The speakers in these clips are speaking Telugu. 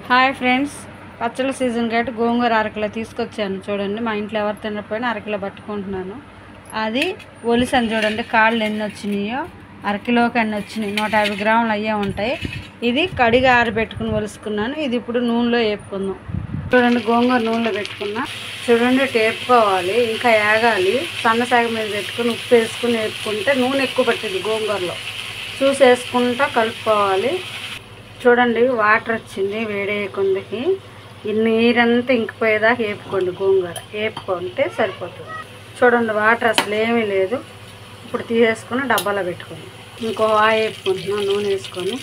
హాయ్ ఫ్రెండ్స్, పచ్చళ్ళ సీజన్ కాబట్టి గోంగూర అరకిలో తీసుకొచ్చాను. చూడండి, మా ఇంట్లో ఎవరు తినకపోయినా అరకిలో పట్టుకుంటున్నాను. అది ఒలిసాను. చూడండి కాళ్ళు ఎన్ని వచ్చినాయో, అరకిలోకి అన్ని వచ్చినాయి. 150 గ్రాములు అయ్యే ఉంటాయి. ఇది కడిగి ఆరబెట్టుకుని ఒలుసుకున్నాను. ఇది ఇప్పుడు నూనెలో వేపుకుందాం. చూడండి, గోంగూర నూనెలో పెట్టుకున్నా. చూడండి, టేపుకోవాలి, ఇంకా ఏగాలి. సన్నసాగ మీద పెట్టుకుని ఉప్పు వేసుకుని వేపుకుంటే నూనె ఎక్కువ పట్టింది గోంగూరలో. చూసి వేసుకుంటా కలుపుకోవాలి. చూడండి, వాటర్ వచ్చింది వేడే కొందికి. ఈ నీరంతా ఇంకిపోయేదాకా వేపుకోండి. గోంగూర వేపుకుంటే సరిపోతుంది. చూడండి, వాటర్ అసలు ఏమీ లేదు. ఇప్పుడు తీసేసుకొని డబ్బాలో పెట్టుకోండి. ఇంకో వేపుకుంటున్నాం నూనె వేసుకొని.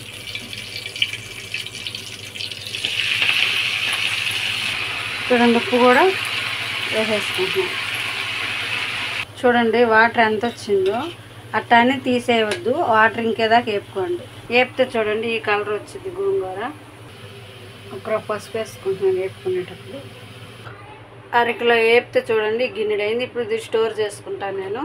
చూడండి, ఉప్పు కూడా వేసేసుకుంటున్నాం. చూడండి, వాటర్ ఎంత వచ్చిందో అట్టానే తీసేయవద్దు. వాటర్ ఇంకేదాకా వేపుకోండి. వేపితే చూడండి ఈ కలర్ వచ్చింది గోంగూర. ఒక పసుపు వేసుకుంటున్నాను వేపుకునేటప్పుడు. అరకిలో వేపితే చూడండి గిన్నెడు అయింది. ఇప్పుడు ఇది స్టోర్ చేసుకుంటాను నేను.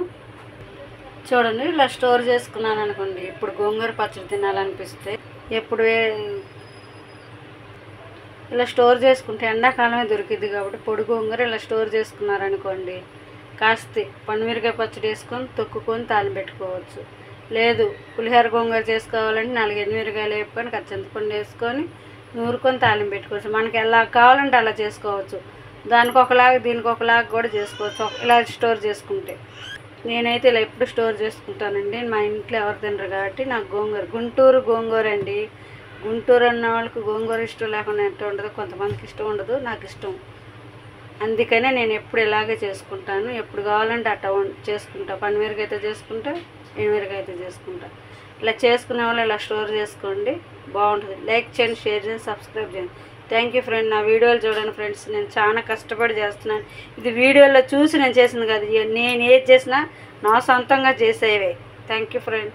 చూడండి, ఇలా స్టోర్ చేసుకున్నాను అనుకోండి. ఇప్పుడు గోంగూర పచ్చడి తినాలనిపిస్తే ఎప్పుడు ఇలా స్టోర్ చేసుకుంటే ఎండాకాలమే దొరికిద్ది కాబట్టి పొడి గోంగూర ఇలా స్టోర్ చేసుకున్నారనుకోండి, కాస్త పండుమిరకాయ పచ్చడి వేసుకొని తొక్కుకొని తాలింపు పెట్టుకోవచ్చు. లేదు, పులిహోర గోంగూర చేసుకోవాలంటే 4 ఎండుమిరకాయలు వేపుకొని చింతపండు వేసుకొని నూరుకొని తాలింపు పెట్టుకోవచ్చు. మనకి ఎలా కావాలంటే అలా చేసుకోవచ్చు. దానికి ఒకలాగా దీనికి ఒకలాగా కూడా చేసుకోవచ్చు ఇలా స్టోర్ చేసుకుంటే. నేనైతే ఇలా ఎప్పుడు స్టోర్ చేసుకుంటానండి. మా ఇంట్లో ఎవరు తినరు కాబట్టి నాకు గోంగూర గుంటూరు గోంగూర అండి. గుంటూరు అన్న వాళ్ళకి గోంగూర ఇష్టం లేకుండా ఎంత ఉండదు. కొంతమందికి ఇష్టం ఉండదు, నాకు ఇష్టం. అందుకనే నేను ఎప్పుడు ఇలాగే చేసుకుంటాను. ఎప్పుడు కావాలంటే అట్లా చేసుకుంటా. పండుమిరకాయతో చేసుకుంటా, ఎండుమిరకాయతో చేసుకుంటా. ఇలా చేసుకునే వాళ్ళు ఇలా స్టోర్ చేసుకోండి, బాగుంటుంది. లైక్ చేయండి, షేర్ చేయండి, సబ్స్క్రైబ్ చేయండి. Thank you friend. నా వీడియోలు చూడండి ఫ్రెండ్స్. నేను చాలా కష్టపడి చేస్తున్నాను. ఇది వీడియోలో చూసి నేను చేసింది కాదు. నేను ఏది చేసినా నా సొంతంగా చేసేవే. Thank you friend.